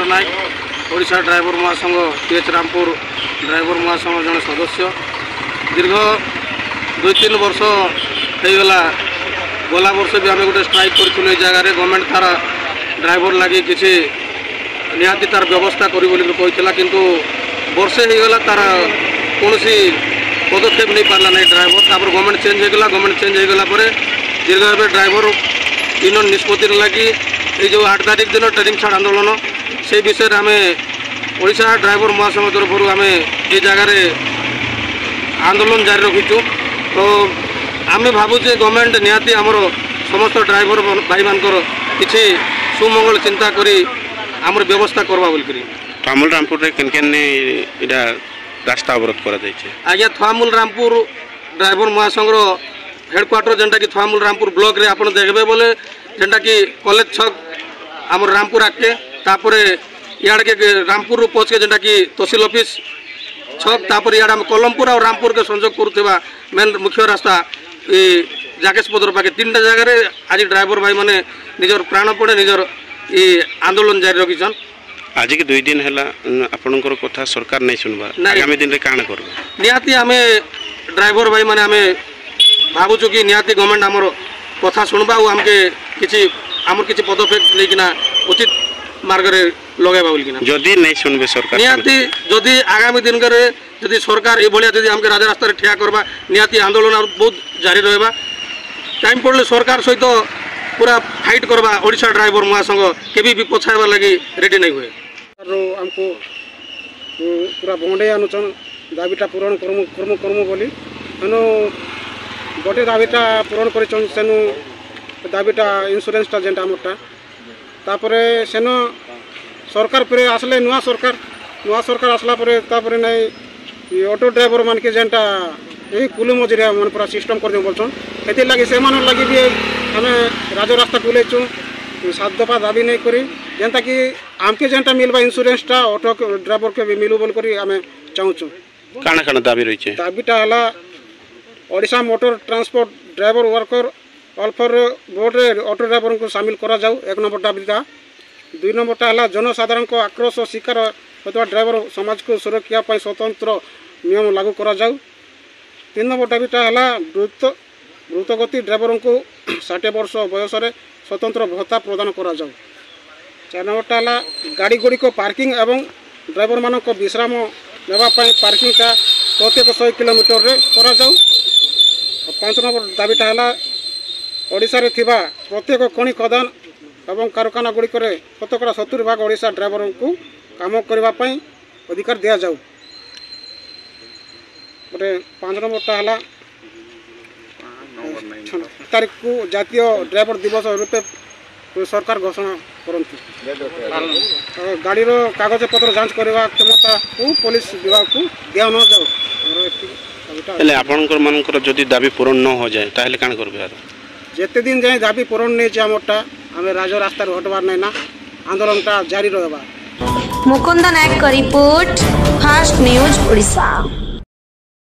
राजेन्द्र नायक Odisha driver महासंघ TH Rampur driver महासंघ जन सदस्य दीर्घ 2-3 वर्ष हो गला वर्ष भी आम गोटे स्ट्राइक करूँ जगार गवर्नमेंट तार ड्राइवर लगी किसी निहाती तार व्यवस्था करा किंतु वर्षे होगला तार कौन पदक्षेप नहीं पार्ला नहीं ड्राइवर तापर गवर्नमेंट चेंज होगा गवर्नमेंट चेंज होगला दीर्घ भाव ड्राइवर यूनियन निष्पत्ति लगी ये जो 8 तारिख दिन ट्रेनिंग छाड़ आंदोलन से विषय आम ओडिशा ड्राइवर महासंघ तरफ आम ये जगार आंदोलन जारी रखीचु। तो आम भावुचे गवर्नमेंट निहाती आमर समस्त ड्राइवर भाई मानकर किसी सुमंगल चिंता करी आमर व्यवस्था करवा बोल थुआमूल रामपुर रास्ता अवरोध कर आज्ञा थुआमूल रामपुर ड्राइवर महासंघ हेडक्वार्टर जेनटा कि थुआमूल रामपुर ब्लॉक रे आपन देखबे बोले जेनटा कि कॉलेज छक आमर रामपुर आके तापर इाड़ के रामपुर पहुँच के जेनटा कि तहसील ऑफिस छक तापर इाड़ आम कलमपुर और रामपुर के संजोग करुवा मेन मुख्य रास्ता जाकेश पदर पाखे 3टा जगह आज ड्राइवर भाई माने निजर प्राणपणे निजर आंदोलन जारी रखीछन। आज के 2 दिन है आपनकर कथा सरकार नहीं सुनवा आगामी दिन रे काना करबे निहाती आमे ड्राइवर भाई माने आमे भावुचु कि निहाती गवर्नमेंट आमर कथा शुणवा और आमके किसी आमर किसी पदक्षेप लेकिना उचित मार्ग रे लगाइबा बोलकिना जदी नहीं सुनबे सरकार निहाती जदी आगामी दिन करे जदी सरकार ए भलिया जदी आमके राजा रास्ता रे ठिया करबा निहाती आंदोलन और बहुत जारी रहबा टाइम पड़ले सरकार सहित पूरा फाइट करबा ओडिशा ड्राइवर महासंघ केबी भी पछाइबा लगी रेडी नहीं हुए हमको पूरा बंडे अनुचन दाबीटा पूरण करमु बोली तेणु गोटे दाबीटा पूरण करेनु दाबीटा इन्सुरेंसटा जेनटा आमरटा तापर सेन सरकार पर आसले नुआ सरकार आसला तापर नहीं ऑटो ड्राइवर मान के जेनटा यही कुल मजुरिया मन पूरा सिस्टम कर दे बोलछन एति लगी से मान लगी भी आम राज रास्ता कुलेचु 7 दफा दाबी नहीं करी जेनता कि आमके जेनटा मिलबा इन्सुरेंसटा ऑटो ड्राइवर के भी मिलू बोल करी आम चाहूँ काना काना दाबी रही है दाबीटा है Odisha motor transport driver worker welfare board रे ऑटो ड्राइवर को शामिल करा जाऊ 1 नंबर दाबीटा 2 नंबरटा है जनसाधारण को आक्रोश और शिकार होता ड्राइवर समाज को सुरक्षा पर स्वतंत्र नियम लागू करा जाऊ 3 नंबर दाबीटा है द्रुतगति ड्राइवर को 60 वर्ष बयस स्वतंत्र भत्ता प्रदान करा जाऊ 4 नंबरटा है गाड़ी गुड़ी को पार्किंग एवं ड्राइवर मान को विश्राम नापी पार्किंगटा प्रत्येक 100 किलोमीटर रे करा जाऊ। 5 नंबर दाबीटा है ओडिशा रे थिबा प्रत्येक खनि खदान एवं कारखाना गुड़ी करे शतकड़ा 70% ओडिशा ड्राइवर को काम करने अधिकार दिया जाऊ। गोटे 5 नंबरटा है तारीख को जातीय ड्राइवर दिवस रूपे सरकार घोषणा करती गाड़ी कागज पत्र जांच करने क्षमता को पुलिस विभाग को दिया न जाऊ। आपनकर मानकर जदि दाबी पूरण न हो जाए ताहले कान करबे जेते दिन जाए दाबी पूरण नहीं जामटा आम राज रास्ता हटबार नहीं ना आंदोलनटा जारी रहबा। मुकुंद नायक का रिपोर्ट फास्ट न्यूज ओडिशा।